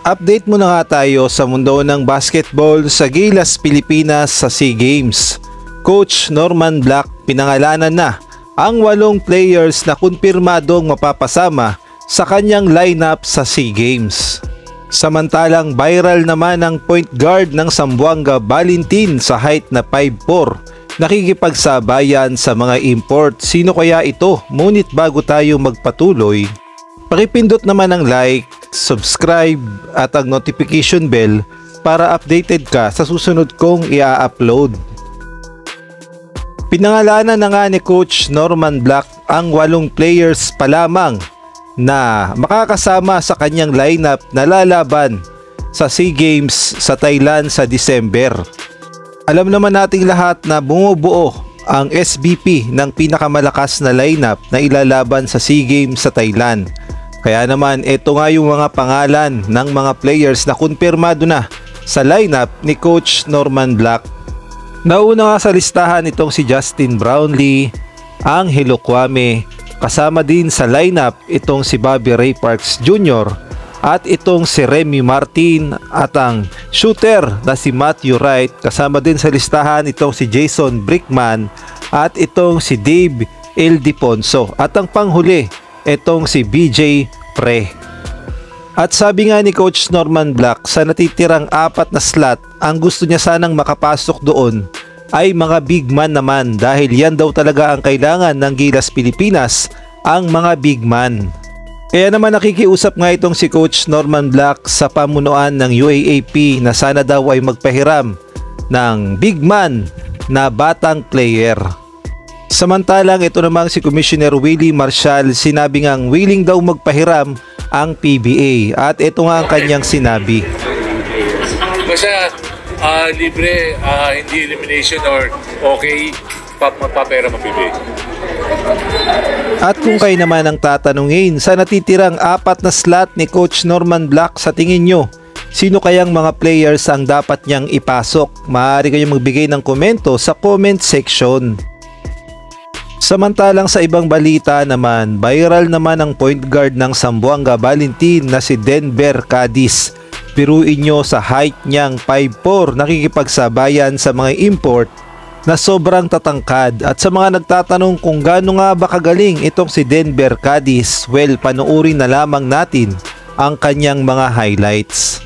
Update muna nga tayo sa mundo ng basketball sa Gilas Pilipinas sa SEA Games. Coach Norman Black pinangalanan na ang 8 players na kumpirmadong mapapasama sa kanyang lineup sa SEA Games. Samantalang viral naman ang point guard ng Zamboanga Valentin sa height na 5'4", nakikipagsabayan sa mga import. Sino kaya ito? Ngunit bago tayo magpatuloy, pakipindot naman ang like, subscribe at ang notification bell para updated ka sa susunod kong i-upload. Pinangalanan na nga ni Coach Norman Black ang 8 players pa lamang na makakasama sa kanyang lineup na lalaban sa SEA Games sa Thailand sa December. Alam naman nating lahat na bumubuo ang SBP ng pinakamalakas na lineup na ilalaban sa SEA Games sa Thailand. Kaya naman ito nga yung mga pangalan ng mga players na kumpirmado na sa lineup ni Coach Norman Black. Nauna nga sa listahan itong si Justin Brownlee, Angelo Kwame, kasama din sa lineup itong si Bobby Ray Parks Jr. at itong si Remy Martin at ang shooter na si Matthew Wright. Kasama din sa listahan itong si Jason Brickman at itong si Dave Ildefonso at ang panghuli itong si BJ Pre. At sabi nga ni Coach Norman Black, sa natitirang 4 na slot, ang gusto niya sanang makapasok doon ay mga big man naman, dahil yan daw talaga ang kailangan ng Gilas Pilipinas, ang mga big man. Kaya naman nakikiusap nga itong si Coach Norman Black sa pamunuan ng UAAP na sana daw ay magpahiram ng big man na batang player. Samantalang ito namang si Commissioner Willie Marcial, sinabi ngang willing daw magpahiram ang PBA at ito nga ang kanyang sinabi. Basta libre, hindi elimination or okay, magpapera ang PBA. At kung kayo naman ang tatanungin sa natitirang 4 na slot ni Coach Norman Black, sa tingin nyo, sino kayang mga players ang dapat niyang ipasok? Maaari kayong magbigay ng komento sa comment section. Samantalang sa ibang balita naman, viral naman ang point guard ng Zamboanga Valentin na si Denver Cadiz. Biruin nyo, sa height niyang 5'4", nakikipagsabayan sa mga import na sobrang tatangkad. At sa mga nagtatanong kung gaano nga ba kagaling itong si Denver Cadiz, well, panoorin na lamang natin ang kanyang mga highlights.